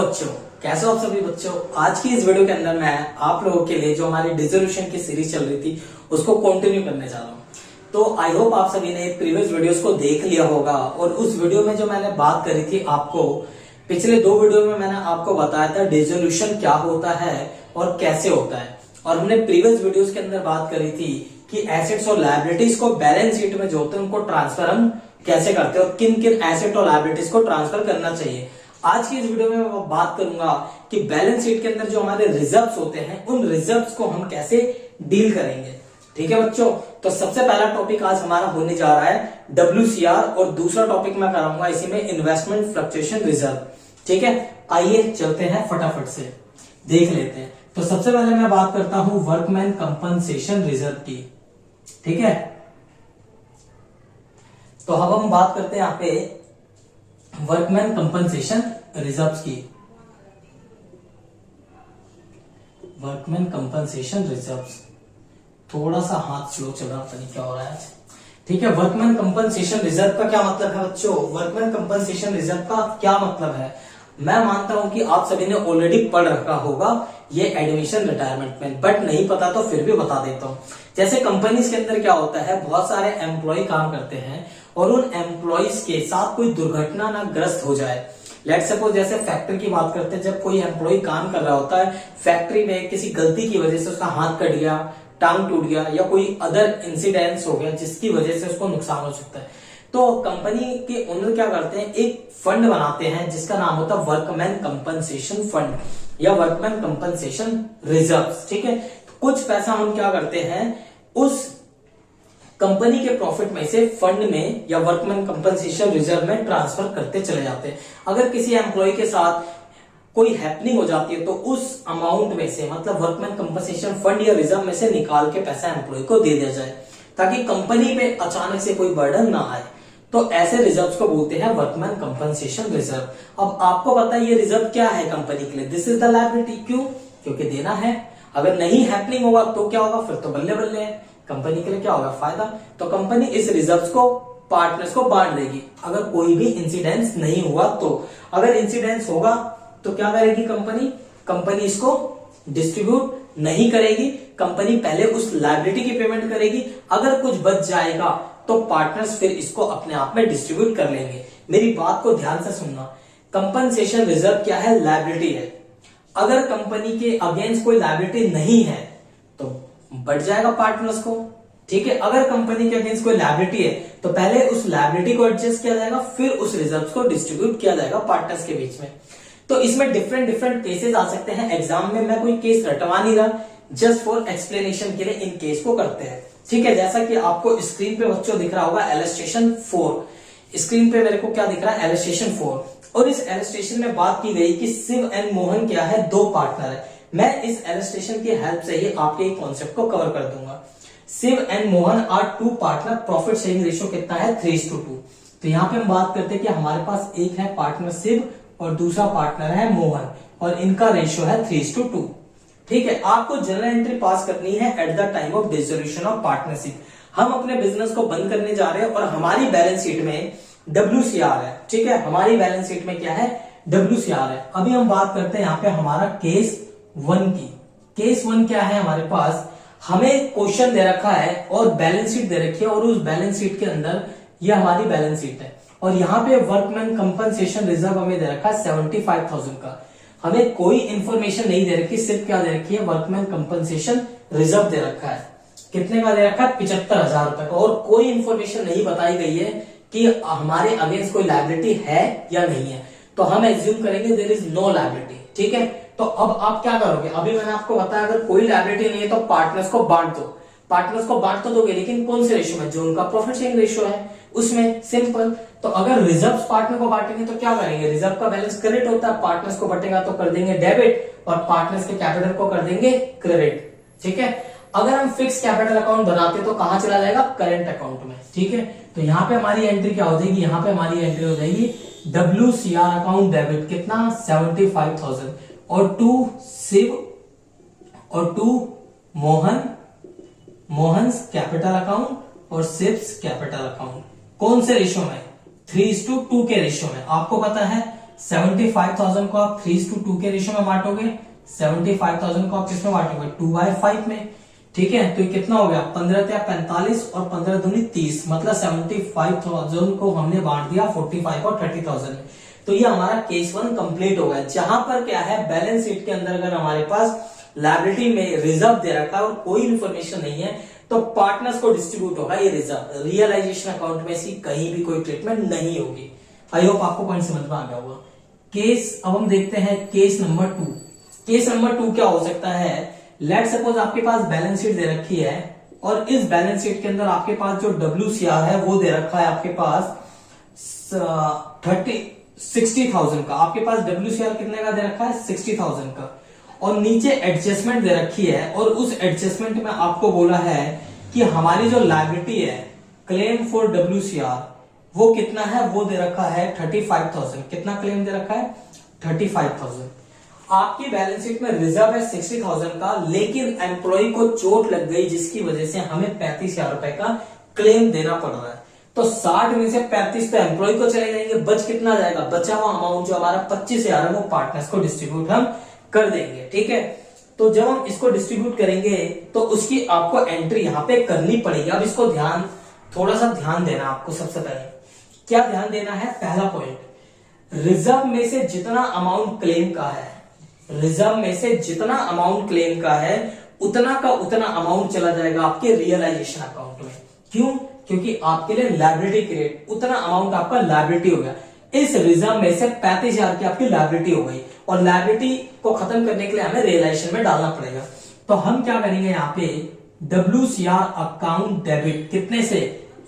बच्चों, कैसे हो आप सभी बच्चों। आज की इस वीडियो के अंदर मैं आप लोगों के लिए जो हमारी डिसोल्यूशन की सीरीज चल रही थी उसको कंटिन्यू करने जा रहा हूँ। तो आई होप आप सभी ने प्रीवियस वीडियोस को देख लिया होगा और उस वीडियो में जो मैंने बात करी थी आपको, पिछले 2 वीडियो में मैंने आपको बताया था डिसोल्यूशन क्या होता है और कैसे होता है। और हमने प्रीवियस वीडियोस के अंदर बात करी थी कि एसेट्स और लायबिलिटीज को बैलेंस शीट में जो होते हैं उनको ट्रांसफर हम कैसे करते हैं और किन किन एसेट और लायबिलिटीज को ट्रांसफर करना चाहिए। आज की इस वीडियो में मैं बात करूंगा कि बैलेंस शीट के अंदर जो हमारे रिजर्व्स होते हैं उन रिजर्व्स को हम कैसे डील करेंगे। ठीक है बच्चों, तो सबसे पहला टॉपिक आज हमारा होने जा रहा है WCR और दूसरा टॉपिक मैं कराऊंगा इसी में इन्वेस्टमेंट फ्लक्चुएशन रिजर्व। ठीक है, आइए चलते हैं फटाफट से देख लेते हैं। तो सबसे पहले मैं बात करता हूं वर्कमैन कंपनसेशन रिजर्व की। ठीक है, तो अब हम बात करते हैं यहां पे वर्कमैन कंपनसेशन रिजर्व्स की। वर्कमैन कंपनसेशन रिजर्व्स, थोड़ा सा हाथ स्लो चल रहा, पता नहीं क्या हो रहा है आज। ठीक है, वर्कमैन कंपनसेशन रिजर्व का क्या मतलब है बच्चों। वर्कमैन कंपनसेशन रिजर्व का क्या मतलब है, मैं मानता हूं कि आप सभी ने ऑलरेडी पढ़ रखा होगा ये एडमिशन रिटायरमेंट में, बट नहीं पता तो फिर भी बता देता हूं। जैसे कंपनीज के अंदर क्या होता है, बहुत सारे एम्प्लॉय काम करते हैं और उन एम्प्लॉयज के साथ कोई दुर्घटना ना ग्रस्त हो जाए। लेट सपोज जैसे फैक्ट्री की बात करते हैं, जब कोई एम्प्लॉय काम कर रहा होता है फैक्ट्री में, किसी गलती की वजह से उसका हाथ कट गया, टांग टूट गया या कोई अदर इंसिडेंट्स हो गया जिसकी वजह से उसको नुकसान हो सकता है, तो कंपनी के ओनर क्या करते हैं, एक फंड बनाते हैं जिसका नाम होता है वर्कमैन कंपनसेशन फंड या वर्कमैन कंपनसेशन रिजर्व्स। ठीक है, तो कुछ पैसा हम क्या करते हैं उस कंपनी के प्रॉफिट में से फंड में या वर्कमैन कंपनसेशन रिजर्व में ट्रांसफर करते चले जाते हैं। अगर किसी एम्प्लॉय के साथ कोई हैपनिंग हो जाती है तो उस अमाउंट में से, मतलब वर्कमैन कंपनसेशन फंड या रिजर्व में से निकाल के पैसा एम्प्लॉय को दे दिया जाए ताकि कंपनी पे अचानक से कोई बर्डन ना आए। तो ऐसे रिजर्व्स को बोलते हैं वर्कमैन कंपनसेशन रिजर्व। अब आपको पता है ये रिजर्व क्या है कंपनी के लिए, दिस इज द लायबिलिटी। क्यों? क्योंकि देना है। अगर नहीं हैपनिंग होगा तो क्या होगा, फिर तो बल्ले बल्ले है, कंपनी के लिए क्या होगा, फायदा। तो कंपनी इस रिजर्व्स को पार्टनर्स को बांट देगी अगर कोई भी इंसिडेंस नहीं हुआ तो। अगर इंसिडेंस होगा तो क्या करेगी कंपनी इसको डिस्ट्रीब्यूट नहीं करेगी। कंपनी पहले उस लायबिलिटी की पेमेंट करेगी, अगर कुछ बच जाएगा तो पार्टनर्स फिर इसको अपने आप में डिस्ट्रीब्यूट कर लेंगे। मेरी बात को ध्यान से सुनना, कंपनसेशन रिजर्व क्या है, लायबिलिटी है। अगर कंपनी के अगेंस्ट कोई लायबिलिटी नहीं है तो बढ़ जाएगा पार्टनर्स को। ठीक है, अगर कंपनी के अगेंस्ट कोई लायबिलिटी है तो पहले उस लायबिलिटी को एडजस्ट किया जाएगा, फिर उस रिजर्व को डिस्ट्रीब्यूट किया जाएगा पार्टनर्स के बीच में। तो इसमें डिफरेंट केसेस आ सकते हैं। एग्जाम में मैं कोई केस रटवा नहीं रहा, जस्ट फॉर एक्सप्लेनेशन के लिए इन केस को करते हैं। ठीक है, जैसा कि आपको स्क्रीन पे बच्चों दिख रहा होगा इलस्ट्रेशन 4। स्क्रीन पे मेरे को क्या दिख रहा है, इलस्ट्रेशन 4। और इस इलस्ट्रेशन में बात की गई कि शिव एंड मोहन क्या है, 2 पार्टनर है। मैं इस इलस्ट्रेशन की हेल्प से ही आपके कॉन्सेप्ट को कवर कर दूंगा। Shiv and Mohan are 2 partner, profit sharing ratio कितना है, 3:2। तो यहाँ पे हम बात करते हैं कि हमारे पास एक है पार्टनर शिव और दूसरा पार्टनर है मोहन और इनका रेशियो है 3:2। ठीक है, आपको जर्नल एंट्री पास करनी है at the time of dissolution of partnership. हम अपने बिजनेस को बंद करने जा रहे हैं और हमारी बैलेंस शीट में WCR है। ठीक है, हमारी बैलेंस शीट में क्या है, WCR है। अभी हम बात करते हैं यहाँ पे हमारा केस 1 की। केस 1 क्या है, हमारे पास हमें क्वेश्चन दे रखा है और बैलेंस शीट दे रखी है और उस बैलेंस शीट के अंदर ये हमारी बैलेंस शीट है और यहाँ पे वर्कमैन कंपनसेशन रिजर्व हमें दे रखा है 75,000 का। हमें कोई इंफॉर्मेशन नहीं दे रखी, सिर्फ क्या दे रखी है, वर्कमैन कंपनसेशन रिजर्व दे रखा है। कितने का दे रखा है, 75,000 रुपए का। और कोई इंफॉर्मेशन नहीं बताई गई है कि हमारे अगेंस्ट कोई लायबिलिटी है या नहीं है, तो हम एज्यूम करेंगे देयर इज नो लायबिलिटी। ठीक है, तो अब आप क्या करोगे, अभी मैंने आपको बताया अगर कोई लायबिलिटी नहीं है तो पार्टनर्स को बांट दो। पार्टनर्स को बांट तो दोगे, लेकिन कौन से रेशियो में, जो उनका प्रॉफिट शेयरिंग रेशियो है उसमें, सिंपल। तो अगर रिजर्व पार्टनर को बांटेंगे तो क्या करेंगे, रिजर्व का बैलेंस क्रेडिट होता है, पार्टनर्स को बटेगा तो कर देंगे डेबिट और पार्टनर्स के कैपिटल को कर देंगे क्रेडिट। ठीक है, अगर हम फिक्स कैपिटल अकाउंट बनाते तो कहां चला जाएगा, करेंट अकाउंट में। ठीक है, तो यहाँ पे हमारी एंट्री क्या हो जाएगी, यहाँ पे हमारी एंट्री हो जाएगी WCR अकाउंट डेबिट कितना, 75,000 और 2 शिव और 2 मोहन्स कैपिटल अकाउंट और शिव्स कैपिटल अकाउंट। कौन से रेशियो में, 3:2 के रेशियो में। आपको पता है 75,000 को आप 3:2 के रेशियो में बांटोगे, 75,000 को आप किसमें बांटोगे 2/5 में, ठीक है। तो ये कितना हो गया 15 या 45 और 15 दूनी 30, मतलब 75,000 को हमने बांट दिया 45 और 30,000 में। तो ये हमारा केस 1 कंप्लीट हो गया, जहां पर क्या है बैलेंस शीट के अंदर अगर हमारे पास लायबिलिटी में रिजर्व दे रखा है और कोई इंफॉर्मेशन नहीं है तो पार्टनर्स को डिस्ट्रीब्यूट होगा ये रिजर्व, रियलाइजेशन अकाउंट में इसकी कहीं भी कोई ट्रीटमेंट नहीं होगी। आई होप आपको पॉइंट समझ में आ गया होगा। केस अब हम देखते हैं केस नंबर 2। केस नंबर 2 क्या हो सकता है, लेट सपोज आपके पास बैलेंस शीट दे रखी है और इस बैलेंस शीट के अंदर आपके पास जो WCR है वो दे रखा है आपके पास 60,000 का, आपके पास WCR कितने का दे रखा है 60,000 का, और नीचे एडजस्टमेंट दे रखी है और उस एडजस्टमेंट में आपको बोला है कि हमारी जो लायबिलिटी है क्लेम फॉर WCR वो कितना है, वो दे रखा है 35,000। कितना क्लेम दे रखा है 35,000। आपकी बैलेंस शीट में रिजर्व है 60,000 का, लेकिन एम्प्लॉय को चोट लग गई जिसकी वजह से हमें 35,000 रुपए का क्लेम देना पड़ रहा है। तो 60 में से 35 तो एम्प्लॉय को चले जाएंगे, बच कितना जाएगा, बचा हुआ अमाउंट जो हमारा 25,000 है वो पार्टनर्स को डिस्ट्रीब्यूट हम कर देंगे, ठीक है। तो जब हम इसको डिस्ट्रीब्यूट करेंगे तो उसकी आपको एंट्री यहां पे करनी पड़ेगी। अब इसको थोड़ा सा ध्यान देना आपको। सबसे पहले क्या ध्यान देना है, पहला पॉइंट, रिजर्व में से जितना अमाउंट क्लेम का है, रिजर्व में से जितना अमाउंट क्लेम का है उतना का उतना अमाउंट चला जाएगा आपके रियलाइजेशन अकाउंट में। क्यों, क्योंकि आपके लिए लायबिलिटी क्रिएट, उतना अमाउंट आपका लायबिलिटी हो गया। इस रिजर्व में से 35,000 की आपकी लायबिलिटी हो गई और लायबिलिटी को खत्म करने के लिए हमें रियलाइजेशन में डालना पड़ेगा। तो हम क्या करेंगे यहाँ पे WCR अकाउंट डेबिट कितने से,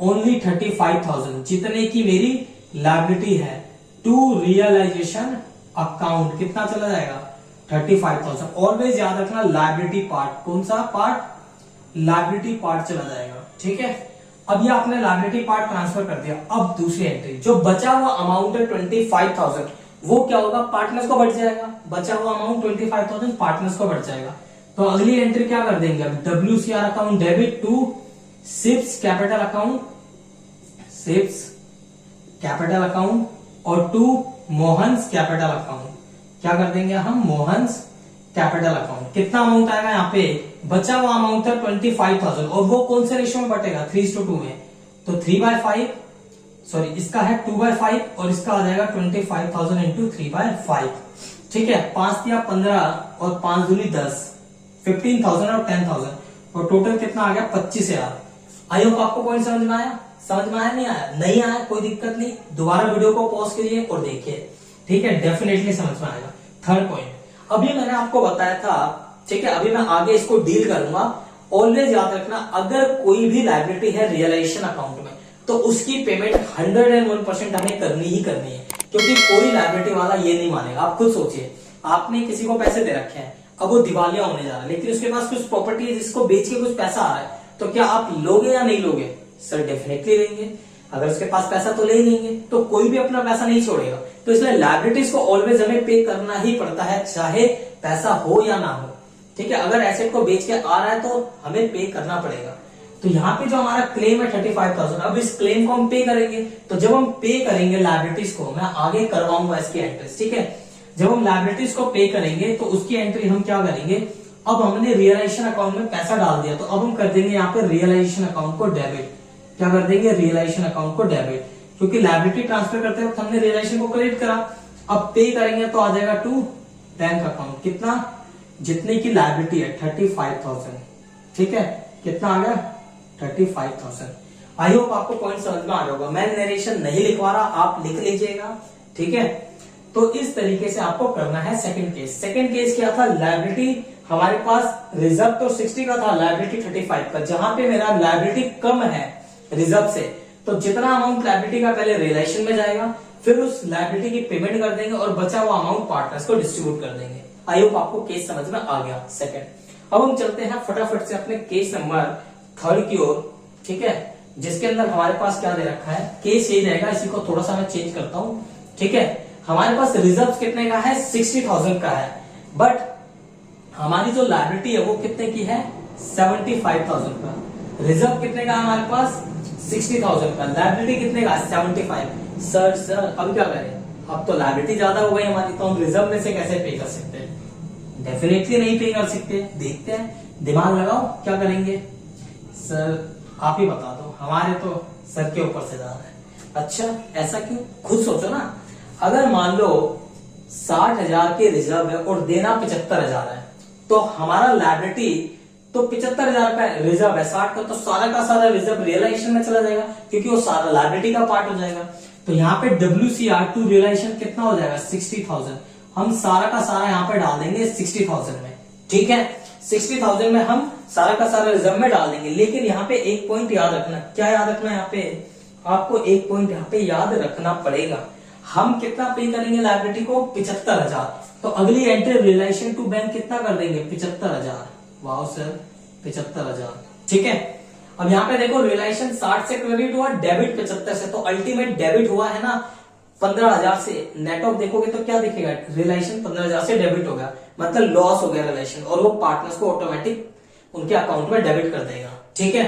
ओनली 35,000 जितने की मेरी लायबिलिटी है, टू रियलाइजेशन अकाउंट कितना चला जाएगा 35,000। ऑलवेज याद रखना लायबिलिटी पार्ट, कौन सा पार्ट, लायबिलिटी पार्ट चला जाएगा, ठीक है। अब ये आपने लायबिलिटी पार्ट ट्रांसफर कर दिया। अब दूसरी एंट्री, जो बचा हुआ अमाउंट है 25,000 वो क्या होगा, पार्टनर्स को बढ़ जाएगा। बचा हुआ अमाउंट 25,000 पार्टनर्स को बढ़ जाएगा। तो अगली एंट्री क्या कर देंगे, अब WCR अकाउंट डेबिट टू सिप्स कैपिटल अकाउंट, सिप्स कैपिटल अकाउंट, और टू मोहन्स कैपिटल अकाउंट। क्या कर देंगे हम, मोहन्स कैपिटल अकाउंट। कितना अमाउंट आएगा यहाँ पे, बचा हुआ अमाउंट है 25,000 और वो कौन से रेशियो में बटेगा 3:2 में, तो 3/5, सॉरी इसका है 2/5 और इसका आ जाएगा 25,000 इंटू 3/5, ठीक है। 5 दिया 15 और 5 दूनी 10, 15,000 और 10,000 और टोटल कितना आ गया 25,000। आई होप आपको पॉइंट समझ में आया, समझ में आया, नहीं आया, नहीं आया कोई दिक्कत नहीं, दोबारा वीडियो को पॉज करिए और देखिए, ठीक है, डेफिनेटली समझ में आएगा। थर्ड पॉइंट, अभी मैंने आपको बताया था, ठीक है, अभी मैं आगे इसको डील करूंगा। ऑलवेज याद रखना, अगर कोई भी लायबिलिटी है रियलाइजेशन अकाउंट में तो उसकी पेमेंट 101% हमें करनी ही करनी है, क्योंकि कोई लायबिलिटी वाला ये नहीं मानेगा। आप खुद सोचिए, आपने किसी को पैसे दे रखे हैं, अब वो दिवालिया होने जा रहा है, लेकिन उसके पास कुछ प्रॉपर्टी है जिसको बेच के कुछ पैसा आ रहा है, तो क्या आप लोगे या नहीं लोगे, सर डेफिनेटली लेंगे। अगर उसके पास पैसा तो ले ही लेंगे, तो कोई भी अपना पैसा नहीं छोड़ेगा। तो इसलिए लायबिलिटीज को ऑलवेज हमें पे करना ही पड़ता है, चाहे पैसा हो या ना हो, ठीक है। अगर एसेट को बेच के आ रहा है तो हमें पे करना पड़ेगा। तो यहाँ पे जो हमारा क्लेम है 35,000, अब इस क्लेम को हम पे करेंगे। तो जब हम पे करेंगे लायबिलिटीज को, मैं आगे करवाऊंगा इसकी एंट्रीज, ठीक है। जब हम लायबिलिटीज को पे करेंगे तो उसकी एंट्री हम क्या करेंगे, अब हमने रियलाइजेशन अकाउंट में पैसा डाल दिया, तो अब हम कर देंगे यहाँ पे रियलाइजेशन अकाउंट को डेबिट। क्या कर देंगे, रियलाइजेशन अकाउंट को डेबिट, क्योंकि लायबिलिटी ट्रांसफर करते वक्त हमने रियलाइजेशन को क्रेडिट करा। अब पे करेंगे तो आ जाएगा टू बैंक अकाउंट, कितना, जितने की लायबिलिटी है 35,000, ठीक है। कितना आ गया 35,000। आई होप आपको पॉइंट समझ में आ गया होगा। मैं नरेशन नहीं लिखवा रहा, आप लिख लीजिएगा, ठीक है। तो इस तरीके से आपको करना है सेकंड केस। सेकंड केस क्या था, लायबिलिटी हमारे पास रिजर्व तो 60 का था, लायबिलिटी 35 का, जहां पे मेरा लायबिलिटी कम है रिजर्व से, तो जितना अमाउंट लायबिलिटी का पहले रियलाइजेशन में जाएगा, फिर उस लायबिलिटी की पेमेंट कर देंगे और बचा हुआ अमाउंट पार्टनर्स को डिस्ट्रीब्यूट कर देंगे। आई होप आपको केस समझ में आ गया सेकंड। अब हम चलते हैं फटाफट से अपने केस नंबर 3 की ओर, ठीक है, जिसके अंदर हमारे पास क्या दे रखा है, केस यही रहेगा, इसी को थोड़ा सा मैं चेंज करता हूं, ठीक है। हमारे पास रिजर्व कितने का है 60,000 का है, बट हमारी जो लायबिलिटी है वो कितने की है 75,000 का। रिजर्व कितने का है हमारे पास 60,000 का, लायबिलिटी कितने का 75। सर अब क्या करें, अब तो लायबिलिटी ज्यादा हो गई हमारी, तो हम रिजर्व में से कैसे पे कर सकते हैं? डेफिनेटली नहीं पे कर सकते। देखते हैं, दिमाग लगाओ क्या करेंगे। सर आप ही बता दो, हमारे तो सर के ऊपर से जा रहा है। अच्छा ऐसा क्यों? खुद सोचो ना, अगर मान लो 60,000 के रिजर्व है और देना 75,000 है, तो हमारा लायबिलिटी तो 75,000 का रिजर्व है, 60 का, तो सारा का सारा रिजर्व रियलाइजेशन में चला जाएगा, क्योंकि वो सारा लायबिलिटी का पार्ट हो जाएगा। तो यहाँ पे WCR टू रियलाइजेशन कितना हो जाएगा? 60,000। हम सारा का सारा यहाँ पे डाल देंगे 60,000 में, ठीक है। 60,000 में हम सारा का सारा रिजर्व में डाल देंगे। लेकिन यहाँ पे एक पॉइंट याद रखना। क्या याद रखना? यहाँ पे आपको एक पॉइंट यहाँ पे याद रखना पड़ेगा। हम कितना पे करेंगे लायबिलिटी को? 75,000। तो अगली एंट्री रियलाइजेशन टू बैंक कितना कर देंगे? 75,000। वाह सर, 75,000, ठीक है। अब यहाँ पे देखो रियलाइजेशन 60 से क्रेडिट हुआ, डेबिट 75 से, तो अल्टीमेट डेबिट हुआ है ना 15,000 से। नेट ऑफ देखोगे तो क्या दिखेगा? रियलाइजेशन 15,000 से डेबिट हो गया, मतलब लॉस हो गया रियलाइजेशन, और वो पार्टनर्स को ऑटोमेटिक उनके अकाउंट में डेबिट कर देगा, ठीक है।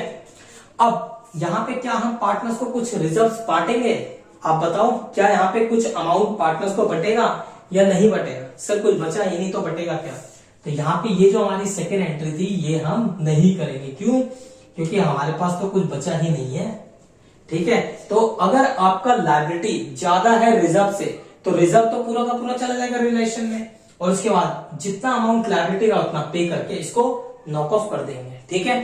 अब यहाँ पे क्या हम पार्टनर्स को कुछ रिजर्व बांटेंगे? आप बताओ, क्या यहाँ पे कुछ अमाउंट पार्टनर्स को बटेगा या नहीं बटेगा? सर कुछ बचा ही नहीं तो बटेगा क्या? तो यहाँ पे ये जो हमारी सेकेंड एंट्री थी ये हम नहीं करेंगे। क्यों? क्योंकि हमारे पास तो कुछ बचा ही नहीं है, ठीक है। तो अगर आपका लायबिलिटी ज्यादा है रिजर्व से, तो रिजर्व तो पूरा का पूरा चला जाएगा रिलेशन में, और उसके बाद जितना अमाउंट लायबिलिटी का उतना पे करके इसको नॉक ऑफ कर देंगे, ठीक है।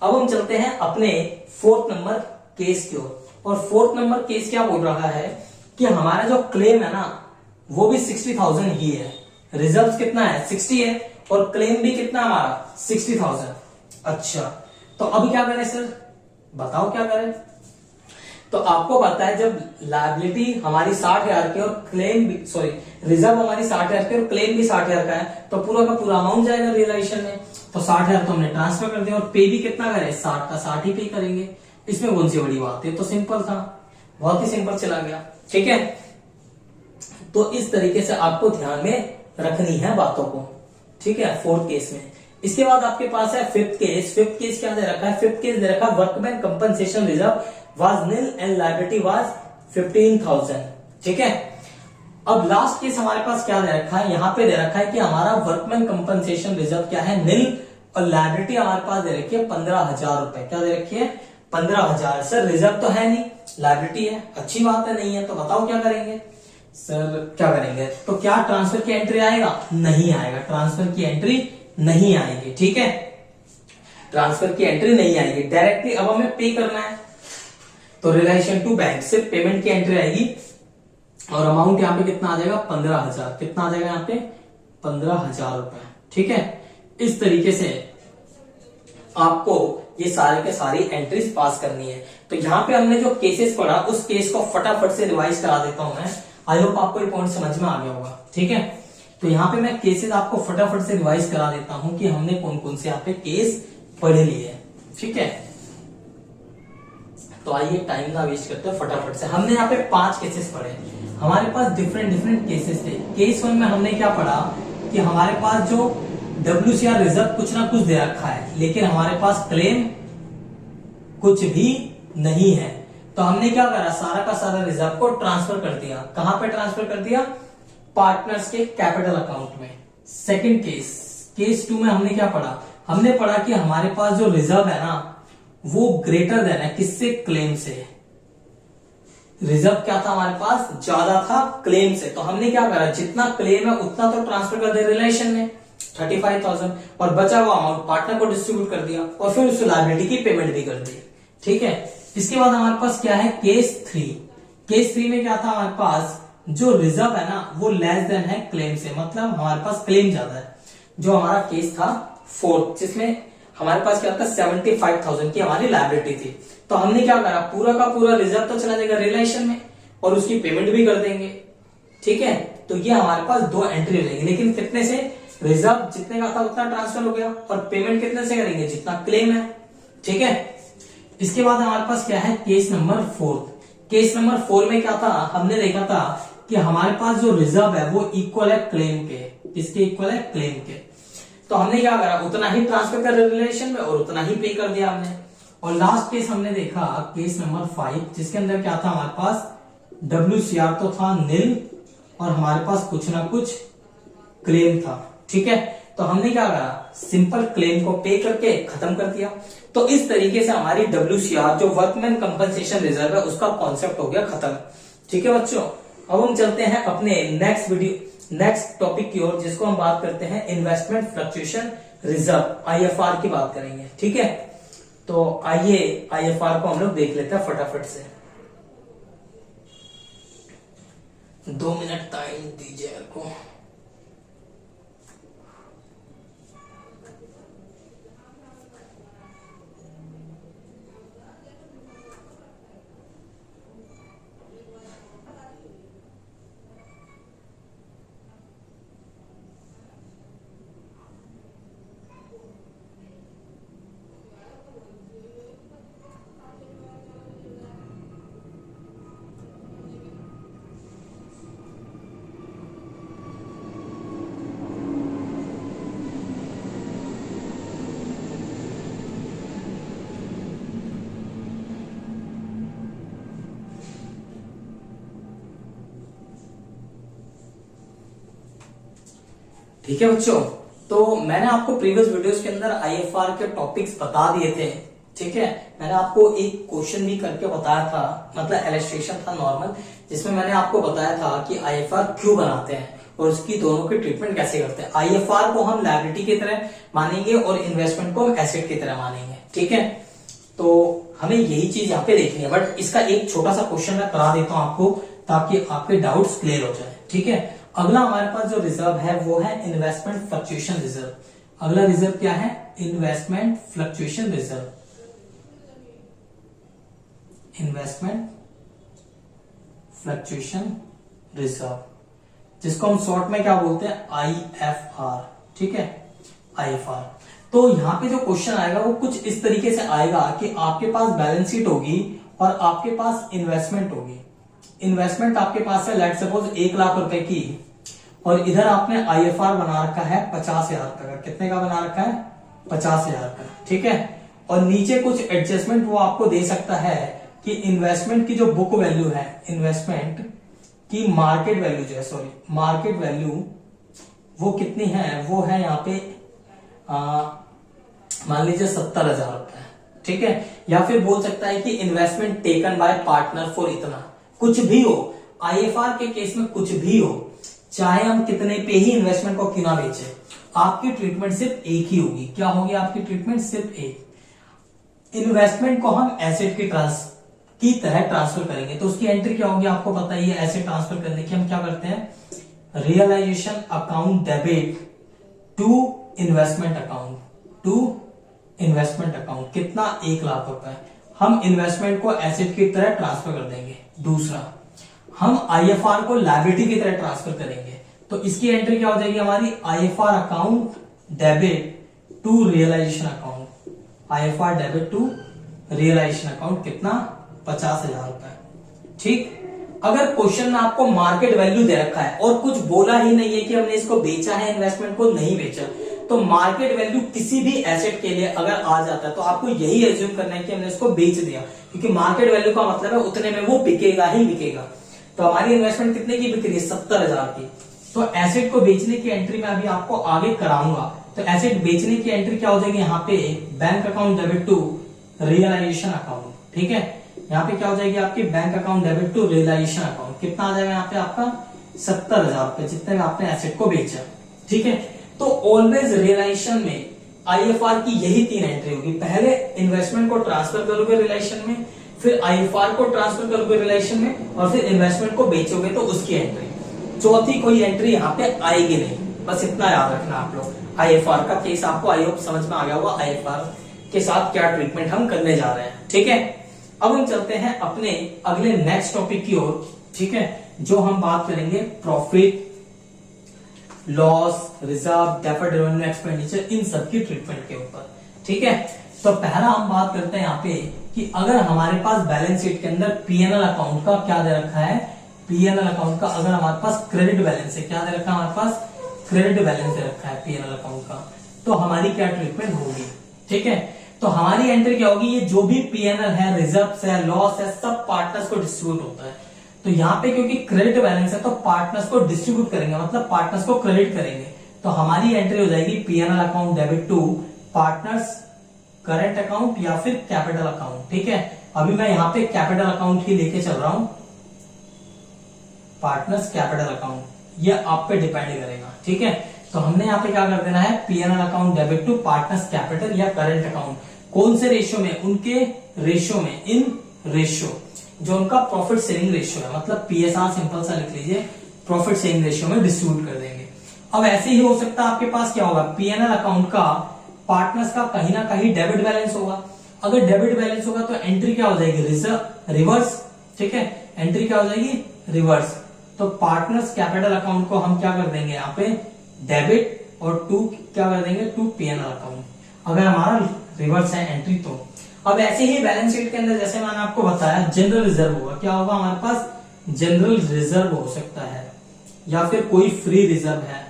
अब हम चलते हैं अपने 4th नंबर केस की ओर, और 4th नंबर केस क्या बोल रहा है कि हमारा जो क्लेम है ना वो भी 60,000 ही है। रिजर्व कितना है? 60 है, और क्लेम भी कितना हमारा? 60,000। अच्छा, तो अब क्या करें सर? बताओ क्या करें। तो आपको पता है जब लायबिलिटी हमारी 60,000 की और क्लेम भी, सॉरी, रिजर्व हमारी 60,000 की और क्लेम भी 60,000 का है, तो पूरा का पूरा अमाउंट जाएगा रियलाइजेशन में। तो 60,000 तो हमने ट्रांसफर कर दिया, और पे भी कितना करें? 60 का 60 ही पे करेंगे। इसमें कौन सी बड़ी बात है? तो सिंपल था, बहुत ही सिंपल चला गया, ठीक है। तो इस तरीके से आपको ध्यान में रखनी है बातों को, ठीक है, 4th केस में। इसके बाद आपके पास है 5th केस। 5th केस क्या दे रखा है? 5th केस दे रखा है workman compensation reserve was nil and liability was 15,000, ठीक है। अब लास्ट केस हमारे पास क्या दे रखा है? यहाँ पे दे रखा है कि हमारा वर्कमैन कंपनसेशन रिजर्व क्या है? नील, और लायबिलिटी हमारे पास दे रखी है 15,000 रुपए। क्या दे रखी है? 15,000। सर रिजर्व तो है नहीं, लायबिलिटी है। अच्छी बात है, नहीं है तो बताओ क्या करेंगे? सर क्या करेंगे? तो क्या ट्रांसफर की एंट्री आएगा? नहीं आएगा, ट्रांसफर की एंट्री नहीं आएगी, ठीक है। ट्रांसफर की एंट्री नहीं आएगी, डायरेक्टली अब हमें पे करना है, तो रिलेशन टू बैंक सिर्फ पेमेंट की एंट्री आएगी, और अमाउंट यहाँ पे कितना आ जाएगा? 15,000। कितना आ जाएगा यहाँ पे? 15,000 रुपए, ठीक है। इस तरीके से आपको ये सारे के सारी एंट्रीज पास करनी है। तो यहाँ पे हमने जो केसेस पढ़ा उस केस को फटाफट से रिवाइज करा देता हूं मैं। आई होप आपको ये पॉइंट समझ में आ गया होगा, ठीक है। तो यहाँ पे मैं केसेस आपको फटाफट से रिवाइज करा देता हूं कि हमने कौन कौन से यहाँ पे केस पढ़ लिए हैं, ठीक है। तो आइए टाइम ना वेस्ट करते हैं, फटाफट से। हमने यहाँ पे 5 केसेस पढ़े, हमारे पास डिफरेंट केसेस थे। केस 1 में हमने क्या पढ़ा कि हमारे पास जो WCR रिजर्व कुछ ना कुछ दे रखा है, लेकिन हमारे पास क्लेम कुछ भी नहीं है। तो हमने क्या करा? सारा का सारा रिजर्व को ट्रांसफर कर दिया। कहां पे ट्रांसफर कर दिया? पार्टनर्स के कैपिटल अकाउंट में। सेकंड केस 2 में हमने क्या पढ़ा? हमने पढ़ा कि हमारे पास जो रिजर्व है ना वो ग्रेटर देन है किससे? क्लेम से। रिजर्व क्या था हमारे पास? ज्यादा था क्लेम से। तो हमने क्या करा? जितना क्लेम है उतना तो ट्रांसफर कर दिया रिलेशन में 35,000, और बचा हुआ अमाउंट पार्टनर को डिस्ट्रीब्यूट कर दिया, और फिर उस लायबिलिटी की पेमेंट भी कर दी, ठीक है। इसके बाद हमारे पास क्या है? केस 3। केस 3 में क्या था हमारे पास? जो रिजर्व है ना वो लेस देन है क्लेम से, मतलब हमारे पास क्लेम ज्यादा है। जो हमारा केस था 4th, जिसमें हमारे पास क्या था? 75,000 की हमारी लायबिलिटी थी। तो हमने क्या करा? पूरा का पूरा रिजर्व तो चला जाएगा रिलेशन में, और उसकी पेमेंट भी कर देंगे, ठीक है। तो ये हमारे पास 2 एंट्री हो जाएंगी, लेकिन कितने से? रिजर्व जितने का था उतना ट्रांसफर हो गया, और पेमेंट कितने से करेंगे? जितना क्लेम है, ठीक है। इसके बाद हमारे पास क्या है? Case number 4। केस नंबर 4 में क्या था? हमने देखा था कि हमारे पास जो रिजर्व है वो इक्वल है क्लेम के। किसके इक्वल है? क्लेम के। तो हमने क्या करा? उतना ही ट्रांसफर कर रिलेशन में, और उतना ही पे कर दिया हमने। और लास्ट केस हमने देखा केस नंबर 5, जिसके अंदर क्या था हमारे पास? WCR तो था नील, और हमारे पास कुछ ना कुछ क्लेम था। ठीक है, तो हमने क्या करा, सिंपल क्लेम को पे करके खत्म कर दिया। तो इस तरीके से हमारी WCR जो वर्कमैन कंपनसेशन रिजर्व है उसका कॉन्सेप्ट हो गया खत्म। ठीक है बच्चों, अब हम चलते हैं अपने नेक्स्ट टॉपिक की ओर, जिसको हम बात करते हैं इन्वेस्टमेंट फ्लक्चुएशन रिजर्व, IFR की बात करेंगे। ठीक है, तो आइए IFR को हम लोग देख लेते हैं फटाफट से। 2 मिनट टाइम दीजिए मेरे को। ठीक है बच्चों, तो मैंने आपको प्रीवियस वीडियोस के अंदर IFR के टॉपिक्स बता दिए थे। ठीक है, मैंने आपको एक क्वेश्चन भी करके बताया था, मतलब इलस्ट्रेशन था नॉर्मल, जिसमें मैंने आपको बताया था कि IFR क्यों बनाते हैं और उसकी दोनों की ट्रीटमेंट कैसे करते हैं। IFR को हम लायबिलिटी की तरह मानेंगे और इन्वेस्टमेंट को हम एसेट की तरह मानेंगे। ठीक है, तो हमें यही चीज यहाँ पे देखनी है, बट इसका एक छोटा सा क्वेश्चन मैं करा देता हूं आपको, ताकि आपके डाउट्स क्लियर हो जाए। ठीक है, अगला हमारे पास जो रिजर्व है वो है इन्वेस्टमेंट फ्लक्चुएशन रिजर्व। अगला रिजर्व क्या है, investment fluctuation reserve. Investment fluctuation reserve, जिसको हम शॉर्ट में क्या बोलते हैं, IFR। ठीक है, IFR। तो यहां पे जो क्वेश्चन आएगा वो कुछ इस तरीके से आएगा कि आपके पास बैलेंस शीट होगी और आपके पास इन्वेस्टमेंट होगी। इन्वेस्टमेंट आपके पास है लेट सपोज 1 लाख रुपए की, और इधर आपने IFR बना रखा है 50,000 का। कितने का बना रखा है, 50,000 का। ठीक है, और नीचे कुछ एडजस्टमेंट वो आपको दे सकता है कि इन्वेस्टमेंट की जो बुक वैल्यू है, इन्वेस्टमेंट की मार्केट वैल्यू जो है, सॉरी मार्केट वैल्यू वो कितनी है, वो है यहाँ पे मान लीजिए 70,000 रुपए। ठीक है, या फिर बोल सकता है कि investment taken by partner for इतना, कुछ भी हो। IFR के केस में कुछ भी हो, चाहे हम कितने पे ही इन्वेस्टमेंट को क्यों ना बेचे, आपकी ट्रीटमेंट सिर्फ एक ही होगी। क्या होगी आपकी ट्रीटमेंट, सिर्फ एक। इन्वेस्टमेंट को हम एसेट की तरह ट्रांसफर करेंगे, तो उसकी एंट्री क्या होगी आपको पता ही है। एसेट ट्रांसफर करने की हम क्या करते हैं, realisation account debit to investment account, to investment account. कितना, 1 लाख रुपए हम इन्वेस्टमेंट को एसेट की तरह ट्रांसफर कर देंगे। दूसरा, हम IFR को लायबिलिटी की तरह ट्रांसफर करेंगे, तो इसकी एंट्री क्या हो जाएगी हमारी, IFR account debit to realisation account. IFR debit to realisation account, कितना, 50,000 रुपए। ठीक, अगर क्वेश्चन में आपको मार्केट वैल्यू दे रखा है और कुछ बोला ही नहीं है कि हमने इसको बेचा है, इन्वेस्टमेंट को नहीं बेचा, तो मार्केट वैल्यू किसी भी एसेट के लिए अगर आ जाता है तो आपको यही एज्यूम करना है कि हमने इसको बेच दिया, क्योंकि मार्केट वैल्यू का मतलब है उतने में वो बिकेगा ही बिकेगा। तो हमारी इन्वेस्टमेंट कितने की बिक रही है, 70,000 की। तो एसेट को बेचने की एंट्री में अभी आपको आगे कराऊंगा। तो एसेट बेचने की एंट्री क्या हो जाएगी यहाँ पे, bank account debit to realisation account. ठीक है, यहाँ पे क्या हो जाएगी आपकी, bank account debit to realisation account. कितना आ जाएगा यहाँ पे आपका, 70,000 रुपए, जितने में आपने एसेट को बेचा। ठीक है, तो ऑलवेज रियलाइजेशन में IFR की यही 3 एंट्री होगी। पहले इन्वेस्टमेंट को ट्रांसफर करोगे रियलाइजेशन में, फिर IFR को ट्रांसफर करोगे रियलाइजेशन में, और फिर इन्वेस्टमेंट को बेचोगे तो उसकी एंट्री। चौथी कोई एंट्री यहाँ पे आएगी नहीं, बस इतना याद रखना आप लोग। IFR का केस आपको आई होप समझ में आ गया होगा, IFR के साथ क्या ट्रीटमेंट हम करने जा रहे हैं। ठीक है, अब हम चलते हैं अपने अगले नेक्स्ट टॉपिक की ओर। ठीक है, जो हम बात करेंगे profit, loss, reserve, deferred revenue expenditure, इन सब की ट्रीटमेंट के ऊपर। ठीक है, तो पहला हम बात करते हैं यहाँ पे कि अगर हमारे पास बैलेंस शीट के अंदर PNL अकाउंट का क्या दे रखा है, PNL अकाउंट का अगर हमारे पास क्रेडिट बैलेंस है, क्या दे रखा है हमारे पास, क्रेडिट बैलेंस दे रखा है PNL अकाउंट का, तो हमारी क्या ट्रीटमेंट होगी। ठीक है, तो हमारी एंट्री क्या होगी, ये जो भी PNL है, रिजर्व है, लॉस है, सब पार्टनर्स को डिस्ट्रीब्यूट होता है। तो यहाँ पे क्योंकि क्रेडिट बैलेंस है तो पार्टनर्स को डिस्ट्रीब्यूट करेंगे, मतलब पार्टनर्स को क्रेडिट करेंगे। तो हमारी एंट्री हो जाएगी PNL account debit to partners current account या फिर कैपिटल अकाउंट। ठीक है, अभी मैं यहाँ पे कैपिटल अकाउंट ही लेके चल रहा हूं, पार्टनर्स कैपिटल अकाउंट, ये आप पे डिपेंड करेगा। ठीक है, तो हमने यहाँ पे क्या कर देना है, PNL account debit to partners capital या करेंट अकाउंट। कौन से रेशियो में, उनके रेशियो में, इन रेशियो जो उनका प्रॉफिट शेयरिंग रेशियो है, मतलब पीएसआर सिंपल सा लिख लीजिए, प्रॉफिट शेयरिंग रेशियो में डिस्ट्रीब्यूट कर देंगे। अब ऐसे ही हो सकता है आपके पास क्या होगा, पीएनएल अकाउंट का पार्टनर्स का कहीं ना कहीं डेबिट बैलेंस होगा। अगर डेबिट बैलेंस होगा तो एंट्री क्या हो जाएगी, रिवर्स। ठीक है, एंट्री क्या हो जाएगी, रिवर्स। तो पार्टनर्स कैपिटल अकाउंट को हम क्या कर देंगे यहाँ पे डेबिट, और टू क्या कर देंगे, टू पीएनएल अकाउंट, अगर हमारा रिवर्स है एंट्री तो। अब ऐसे ही बैलेंस शीट के अंदर जैसे मैंने आपको बताया जनरल रिजर्व होगा, क्या होगा हमारे पास, जनरल रिजर्व हो सकता है या फिर कोई फ्री रिजर्व है।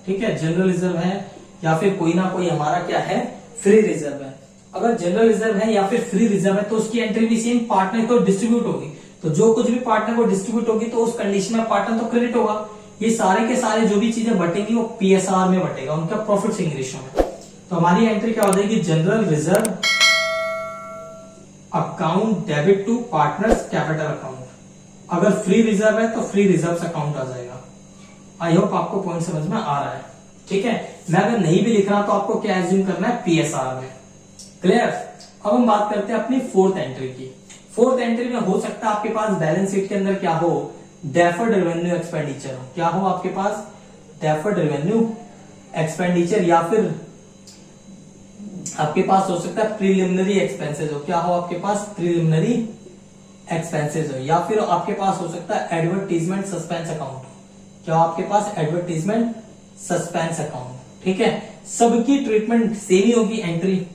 ठीक है, जनरल रिजर्व है या फिर कोई ना कोई हमारा क्या है, फ्री रिजर्व है। अगर जनरल रिजर्व है या फिर फ्री रिजर्व है तो उसकी एंट्री भी सेम पार्टनर को डिस्ट्रीब्यूट होगी। तो जो कुछ भी पार्टनर को डिस्ट्रीब्यूट होगी तो उस कंडीशन में पार्टनर तो क्रेडिट होगा। ये सारे के सारे जो भी चीजें बटेंगी वो पीएसआर में बटेगा, उनका प्रॉफिट शेयरिंग रेशियो में। तो हमारी एंट्री क्या हो जाएगी, general reserve account debit to partners capital account. अगर फ्री रिजर्व है तो फ्री रिजर्व अकाउंट आ जाएगा। आई होप आपको पॉइंट समझ में आ रहा है। ठीक है, मैं अगर नहीं भी लिख रहा तो आपको क्या एज्यूम करना है, पीएसआर में। क्लियर। अब हम बात करते हैं अपनी फोर्थ एंट्री की। फोर्थ एंट्री में हो सकता है आपके पास बैलेंस शीट के अंदर क्या हो, डेफर्ड रेवेन्यू एक्सपेंडिचर हो। क्या हो आपके पास, डेफर्ड रेवेन्यू एक्सपेंडिचर, या फिर आपके पास हो सकता है प्रीलिमिनरी एक्सपेंसेस हो। क्या हो आपके पास, प्रीलिमिनरी एक्सपेंसेस हो, या फिर आपके पास हो सकता है एडवर्टीजमेंट सस्पेंस अकाउंट। क्या हो आपके पास, एडवर्टीजमेंट सस्पेंस अकाउंट। ठीक है, सबकी ट्रीटमेंट सेम ही होगी एंट्री।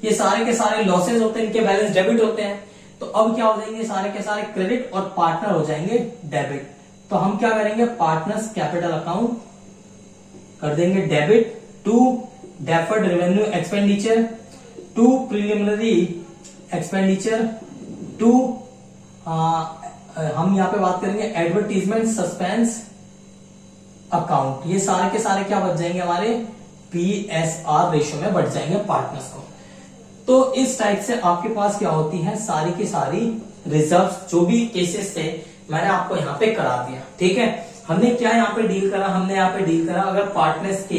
ये सारे के सारे लॉसेज होते हैं, इनके बैलेंस डेबिट होते हैं। तो अब क्या हो जाएंगे, सारे के सारे क्रेडिट और पार्टनर हो जाएंगे डेबिट। तो हम क्या करेंगे, पार्टनर्स कैपिटल अकाउंट कर देंगे debit to deferred revenue expenditure, to preliminary expenditure, to हम यहां पे बात करेंगे एडवर्टीजमेंट सस्पेंस अकाउंट। ये सारे के सारे क्या बच जाएंगे, हमारे पीएसआर रेशियो में बढ़ जाएंगे पार्टनर्स को। तो इस टाइप से आपके पास क्या होती है, सारी की सारी रिजर्व्स, जो भी केसेस थे मैंने आपको यहाँ पे करा दिया। ठीक है, हमने क्या यहाँ पे डील करा, हमने यहाँ पे डील करा अगर पार्टनर्स के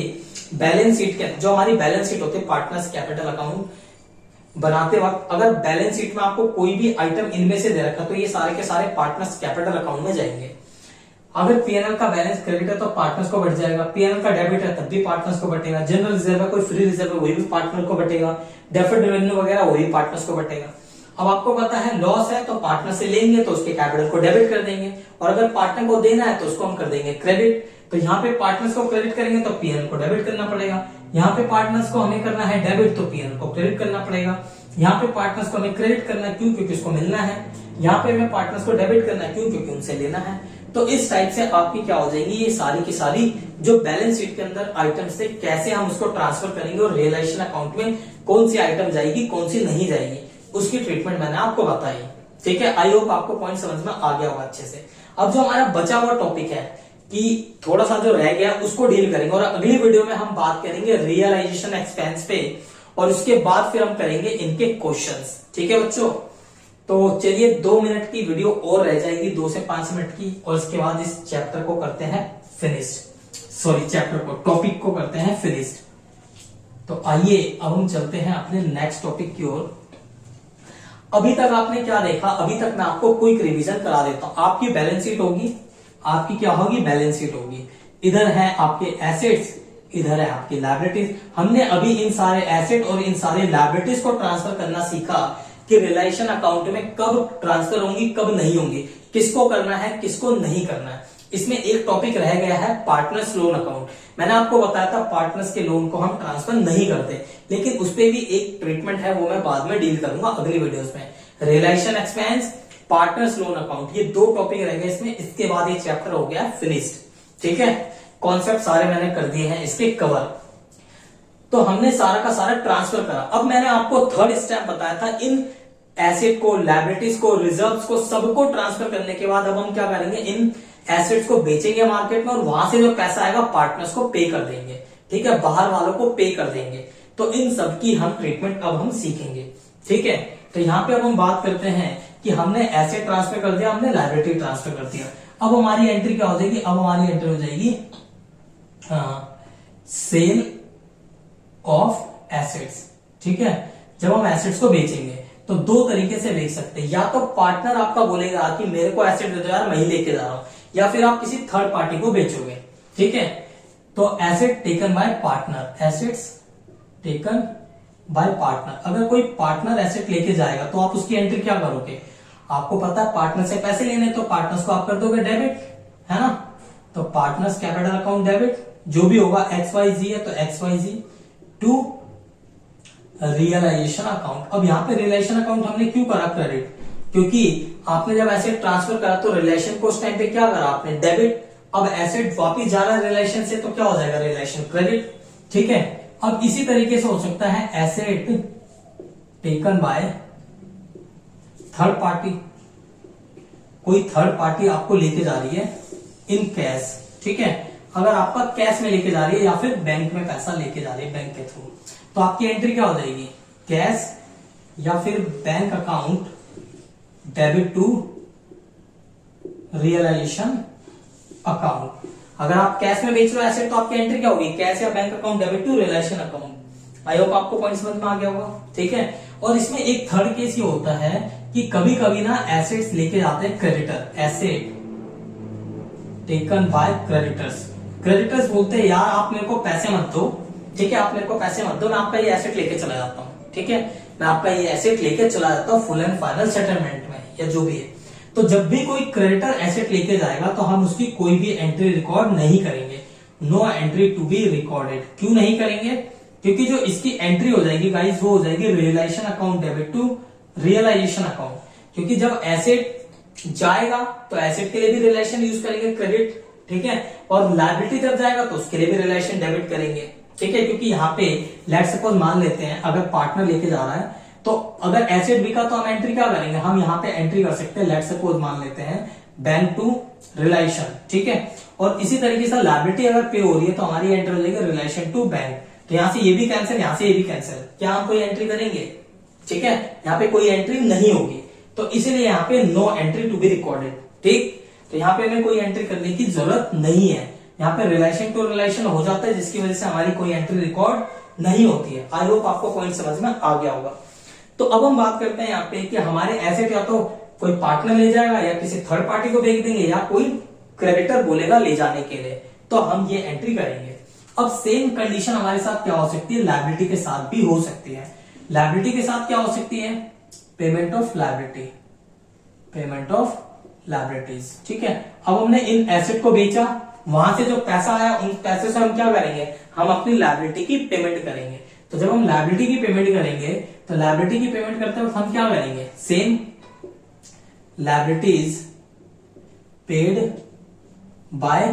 बैलेंस शीट के, जो हमारी बैलेंस शीट होती है पार्टनर्स कैपिटल अकाउंट बनाते वक्त, अगर बैलेंस शीट में आपको कोई भी आइटम इनमें से दे रखा तो ये सारे के सारे पार्टनर्स कैपिटल अकाउंट में जाएंगे। अगर पीएनएल का बैलेंस क्रेडिट है तो पार्टनर्स को बढ़ जाएगा, पीएनएल का डेबिट है तब भी पार्टनर्स को बटेगा, जनरल रिजर्व है, कोई फ्री रिजर्व है वही भी पार्टनर को बटेगा, डेफर्ड रेवेन्यू वगैरह वही पार्टनर्स को बटेगा। अब आपको पता है लॉस है तो पार्टनर से लेंगे तो उसके कैपिटल को डेबिट कर देंगे, और अगर पार्टनर को देना है तो उसको हम कर देंगे क्रेडिट। तो यहाँ पे पार्टनर्स को क्रेडिट करेंगे तो पीएनएल को डेबिट करना पड़ेगा, यहाँ पे पार्टनर्स को हमें करना है डेबिट तो पीएनएल को क्रेडिट करना पड़ेगा, यहाँ पे पार्टनर्स को हमें क्रेडिट करना है क्यों, क्योंकि उसको मिलना है, यहाँ पे हमें पार्टनर्स को डेबिट करना है क्यों, क्योंकि उनसे लेना है। तो इस टाइप से आपकी क्या हो जाएगी, ये सारी की सारी जो बैलेंस शीट के अंदर आइटम्स थे कैसे हम उसको ट्रांसफर करेंगे और रियलाइजेशन अकाउंट में कौन सी आइटम जाएगी कौन सी नहीं जाएगी, उसकी ट्रीटमेंट मैंने आपको बताई। ठीक है, आई होप आपको पॉइंट समझ में आ गया होगा अच्छे से। अब जो हमारा बचा हुआ टॉपिक है कि थोड़ा सा जो रह गया उसको डील करेंगे, और अगली वीडियो में हम बात करेंगे रियलाइजेशन एक्सपेंस पे, और उसके बाद फिर हम करेंगे इनके क्वेश्चंस। ठीक है बच्चों, तो चलिए 2 मिनट की वीडियो और रह जाएगी, 2 से 5 मिनट की, और इसके बाद इस चैप्टर को करते हैं फिनिश्ड, सॉरी चैप्टर को, टॉपिक को करते हैं फिनिश्ड। तो आइए अब हम चलते हैं अपने नेक्स्ट टॉपिक की ओर। अभी तक आपने क्या देखा, अभी तक मैं आपको क्विक रिवीजन करा देता हूं। आपकी बैलेंस शीट होगी, आपकी क्या होगी, बैलेंस शीट होगी। इधर है आपके एसेट्स, इधर है आपकी लायबिलिटीज। हमने अभी इन सारे एसेट और इन सारे लायबिलिटीज को ट्रांसफर करना सीखा कि रियलाइजेशन अकाउंट में कब ट्रांसफर होंगी कब नहीं होंगी, किसको करना है किसको नहीं करना है। इसमें एक टॉपिक रह गया है पार्टनर्स लोन अकाउंट। मैंने आपको बताया था पार्टनर्स के लोन को हम ट्रांसफर नहीं करते, लेकिन उस पर भी एक ट्रीटमेंट है, वो मैं बाद में डील करूंगा अगली वीडियोस में। Realisation expense, partners loan account, ये 2 टॉपिक रह गए इसमें। इसके बाद ये चैप्टर हो गया फिनिश्ड। ठीक है, कॉन्सेप्ट सारे मैंने कर दिए हैं इसके कवर। तो हमने सारा का सारा ट्रांसफर करा। अब मैंने आपको थर्ड स्टेप बताया था इन एसेट को, लायबिलिटीज को, रिजर्व्स को, सबको ट्रांसफर करने के बाद अब हम क्या करेंगे, इन एसेट्स को बेचेंगे मार्केट में और वहां से जो पैसा आएगा पार्टनर्स को पे कर देंगे, ठीक है, बाहर वालों को पे कर देंगे। तो इन सब की हम ट्रीटमेंट अब हम सीखेंगे, ठीक है। तो यहाँ पे अब हम बात करते हैं कि हमने एसेट ट्रांसफर कर दिया, हमने लायबिलिटी ट्रांसफर कर दिया। अब हमारी एंट्री क्या हो जाएगी, अब हमारी एंट्री हो जाएगी सेल ऑफ एसेट्स, ठीक है। जब हम एसेट्स को बेचेंगे तो दो तरीके से बेच सकते हैं, या तो पार्टनर आपका बोलेगा कि मेरे को एसेट दे दो यार, मैं ही लेके जा रहा हूं, या फिर आप किसी थर्ड पार्टी को बेचोगे, ठीक है। तो asset taken by partner, assets taken by partner. अगर कोई पार्टनर एसेट लेके जाएगा तो आप उसकी एंट्री क्या करोगे, आपको पता है पार्टनर से पैसे लेने, तो पार्टनर्स को आप कर दोगे डेबिट, है ना। तो पार्टनर्स कैपिटल अकाउंट डेबिट, जो भी होगा XYZ है तो XYZ टू रियलाइजेशन अकाउंट। अब यहाँ पे रियलाइजेशन अकाउंट हमने क्यों करा क्रेडिट, क्योंकि आपने जब एसेट ट्रांसफर करा तो रिलेशन को उस टाइम पे क्या करा आपने, डेबिट। अब एसेट वापिस जा रहा है रिलेशन से तो क्या हो जाएगा, रिलेशन क्रेडिट, ठीक है। अब इसी तरीके से हो सकता है asset taken by third party, कोई थर्ड पार्टी आपको लेके जा रही है इन कैश, ठीक है। अगर आपका कैश में लेके जा रही है या फिर बैंक में पैसा लेके जा रही है बैंक के थ्रू, तो आपकी एंट्री क्या हो जाएगी, कैश या फिर bank account debit to realisation account. अगर आप कैश में बेच रहे हो एसेट तो आपकी एंट्री क्या होगी, कैश या bank account debit to realisation account. I hope आपको पॉइंट समझ में आ गया होगा, ठीक है। और इसमें एक थर्ड केस ये होता है कि कभी कभी ना एसेट्स लेके जाते हैं creditor, asset taken by creditors. Creditors बोलते हैं यार आप मेरे को पैसे मत दो, ठीक है, आप मेरे को पैसे मत दो, मैं आपका ये एसेट लेके चला जाता हूँ, ठीक है, मैं आपका ये एसेट लेके चला जाता हूँ फुल एंड फाइनल सेटलमेंट में या जो भी है। तो जब भी कोई क्रेडिटर एसेट लेके जाएगा तो हम उसकी कोई भी एंट्री रिकॉर्ड नहीं करेंगे, no entry to be recorded. क्यों नहीं करेंगे, क्योंकि जो इसकी एंट्री हो जाएगी गाइस वो हो जाएगी realization account debit to realisation account. क्योंकि जब एसेट जाएगा तो एसेट के लिए भी रिलेशन यूज करेंगे क्रेडिट, ठीक है, और लायबिलिटी जब जाएगा तो उसके लिए भी रिलेशन डेबिट करेंगे, ठीक है। क्योंकि यहाँ पे लेट सपोज मान लेते हैं अगर पार्टनर लेके जा रहा है तो अगर एसेट बिका तो हम एंट्री क्या करेंगे, हम यहाँ पे एंट्री कर सकते हैं, लेट सपोज मान लेते हैं बैंक टू रिलेशन, ठीक है। और इसी तरीके से लायबिलिटी अगर पे हो रही है तो हमारी एंट्री हो जाएगी रिलेशन टू बैंक। तो यहाँ से ये भी कैंसिल, यहाँ से ये भी कैंसिल, क्या हम कोई एंट्री करेंगे, ठीक है, यहाँ पे कोई एंट्री नहीं होगी। तो इसीलिए यहाँ पे no entry to be recorded, ठीक। तो यहाँ पे हमें कोई एंट्री करने की जरूरत नहीं है, यहाँ पे रिलेशन टू रिलेशन हो जाता है जिसकी वजह से हमारी कोई एंट्री रिकॉर्ड नहीं होती है। आई होप आपको पॉइंट समझ में आ गया होगा। तो अब हम बात करते हैं यहाँ पे कि हमारे एसेट या तो कोई पार्टनर ले जाएगा या किसी थर्ड पार्टी को बेच देंगे या कोई क्रेडिटर बोलेगा ले जाने के लिए, तो हम ये एंट्री करेंगे। अब सेम कंडीशन हमारे साथ क्या हो सकती है, लायबिलिटी के साथ भी हो सकती है। लायबिलिटी के साथ क्या हो सकती है, payment of liability, payment of liabilities, ठीक है। अब हमने इन एसेट को बेचा, वहां से जो पैसा आया उन पैसे से हम क्या करेंगे, हम अपनी लायबिलिटी की पेमेंट करेंगे। तो जब हम लायबिलिटी की पेमेंट करेंगे तो लायबिलिटी की पेमेंट करते वक्त हम क्या करेंगे, same liabilities paid by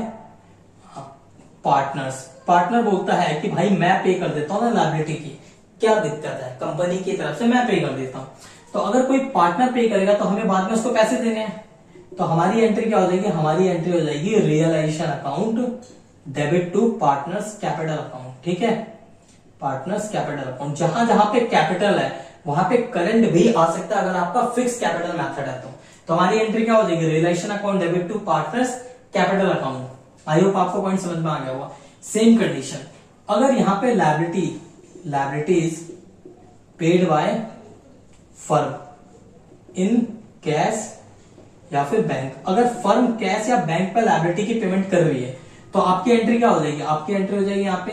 partners. Partner बोलता है कि भाई मैं पे कर देता हूं ना लायबिलिटी की, क्या दिक्कत है, कंपनी की तरफ से मैं पे कर देता हूं। तो अगर कोई पार्टनर पे करेगा तो हमें बाद में उसको पैसे देने हैं, तो हमारी एंट्री क्या हो जाएगी, हमारी एंट्री हो जाएगी realization account debit to partners capital account, ठीक है, पार्टनर्स कैपिटल अकाउंट। जहां जहां पे कैपिटल है वहां पे करंट भी आ सकता है अगर आपका फिक्स कैपिटल मेथड है तो हमारी एंट्री क्या हो जाएगी, realization account debit to partners capital account. I hope आपको पॉइंट समझ में आ गया होगा। सेम कंडीशन, अगर यहां पे liabilities paid by firm in cash या फिर बैंक, अगर फर्म कैश या बैंक पर लायबिलिटी की पेमेंट कर रही है तो आपकी एंट्री क्या हो जाएगी, आपकी एंट्री हो जाएगी यहाँ पे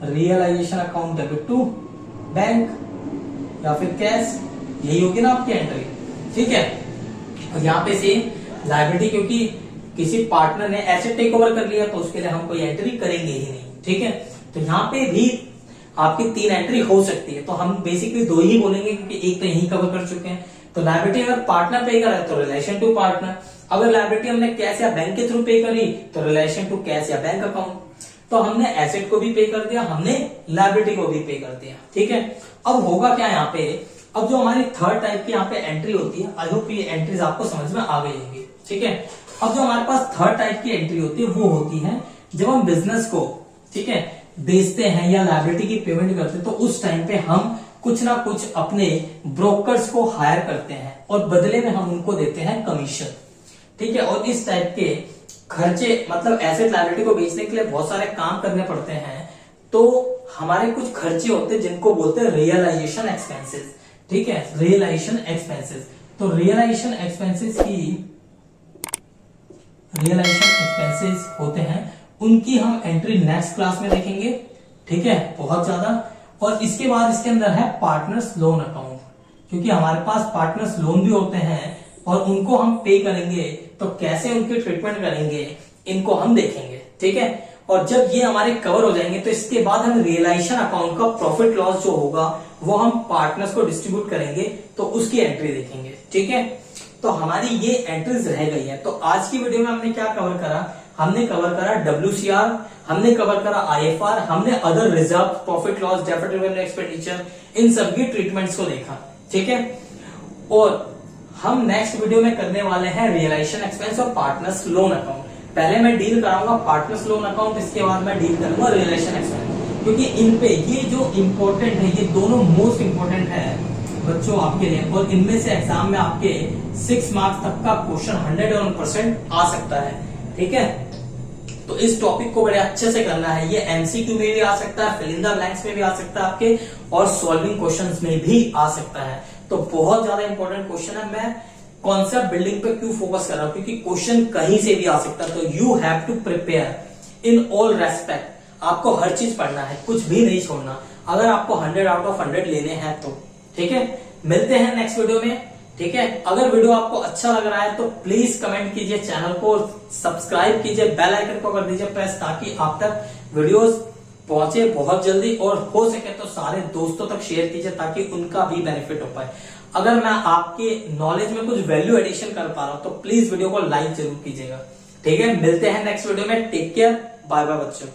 realization account debit to bank या फिर कैश, यही होगी ना आपकी एंट्री, ठीक है। और यहाँ पे सेम लायबिलिटी, क्योंकि किसी पार्टनर ने एसेट टेक ओवर कर लिया तो उसके लिए हम कोई एंट्री करेंगे ही नहीं, ठीक है। तो यहाँ पे भी आपकी 3 एंट्री हो सकती है, तो हम बेसिकली 2 ही बोलेंगे क्योंकि एक तो यही कवर कर चुके हैं। तो लायबिलिटी अगर पार्टनर पे करा तो रिलेशन टू पार्टनर, अगर लायबिलिटी हमने कैश या बैंक के थ्रू पे करी तो रिलेशन टू कैश या बैंक अकाउंट। तो हमने एसेट को भी पे कर दिया, हमने लायबिलिटी को भी पे कर दिया, ठीक है। अब होगा क्या यहाँ पे, अब जो हमारी थर्ड टाइप की यहाँ पे एंट्री होती है, आई होप ये एंट्रीज आपको समझ में आ गई होंगी, ठीक है। अब जो हमारे पास थर्ड टाइप की एंट्री होती है वो होती है जब हम बिजनेस को, ठीक है, बेचते हैं या लायबिलिटी की पेमेंट करते हैं, तो उस टाइम पे हम कुछ ना कुछ अपने ब्रोकर्स को हायर करते हैं और बदले में हम उनको देते हैं कमीशन, ठीक है। और इस टाइप के खर्चे, मतलब एसेट लायबिलिटी को बेचने के लिए बहुत सारे काम करने पड़ते हैं, तो हमारे कुछ खर्चे होते हैं जिनको बोलते हैं रियलाइजेशन एक्सपेंसेस, ठीक है, रियलाइजेशन एक्सपेंसेस। तो रियलाइजेशन एक्सपेंसेस होते हैं, उनकी हम एंट्री नेक्स्ट क्लास में देखेंगे, ठीक है, बहुत ज्यादा। और इसके बाद इसके अंदर है पार्टनर्स लोन अकाउंट, क्योंकि हमारे पास पार्टनर्स लोन भी होते हैं और उनको हम पे करेंगे, तो कैसे उनकी ट्रीटमेंट करेंगे इनको हम देखेंगे, ठीक है। और जब ये हमारे कवर हो जाएंगे तो इसके बाद हम रियलाइजेशन अकाउंट का प्रॉफिट लॉस जो होगा वो हम पार्टनर्स को डिस्ट्रीब्यूट करेंगे, तो उसकी एंट्री देखेंगे, ठीक है। तो हमारी ये एंट्रीज रह गई है। तो आज की वीडियो में हमने क्या कवर करा, हमने कवर करा WCR, हमने कवर करा IFR, हमने other reserve, profit loss, deferred revenue expenditure, इन सबकी ट्रीटमेंट्स को देखा, ठीक है। और हम नेक्स्ट वीडियो में करने वाले हैं रियलाइजेशन एक्सपेंस और पार्टनर्स लोन अकाउंट। पहले मैं डील कराऊंगा पार्टनर्स लोन अकाउंट, इसके बाद मैं डील करूंगा रियलाइजेशन एक्सपेंस, क्योंकि इन पे ये जो इंपॉर्टेंट है, ये दोनों मोस्ट इंपॉर्टेंट है बच्चों आपके लिए, और इनमें से एग्जाम में आपके 6 मार्क्स तक का क्वेश्चन 101% आ सकता है, ठीक है। तो इस टॉपिक को बड़े अच्छे से करना है, ये MCQ में भी आ सकता है, फिल इन द ब्लैंक्स में भी आ सकता है आपके, और सॉल्विंग क्वेश्चंस में भी आ सकता है। तो बहुत ज्यादा इंपॉर्टेंट क्वेश्चन है। मैं कॉन्सेप्ट बिल्डिंग पे क्यों फोकस कर रहा हूं, क्योंकि क्वेश्चन कहीं से भी आ सकता है। तो you have to prepare in all respect, आपको हर चीज पढ़ना है, कुछ भी नहीं छोड़ना, अगर आपको 100 आउट ऑफ 100 लेने हैं तो, ठीक है। मिलते हैं नेक्स्ट वीडियो में, ठीक है। अगर वीडियो आपको अच्छा लग रहा है तो प्लीज कमेंट कीजिए, चैनल को सब्सक्राइब कीजिए, बेल आइकन को कर दीजिए प्रेस, ताकि आप तक वीडियोस पहुंचे बहुत जल्दी, और हो सके तो सारे दोस्तों तक शेयर कीजिए ताकि उनका भी बेनिफिट हो पाए। अगर मैं आपके नॉलेज में कुछ वैल्यू एडिशन कर पा रहा हूं तो प्लीज वीडियो को लाइक जरूर कीजिएगा, ठीक है। मिलते हैं नेक्स्ट वीडियो में, टेक केयर, बाय बाय बच्चों।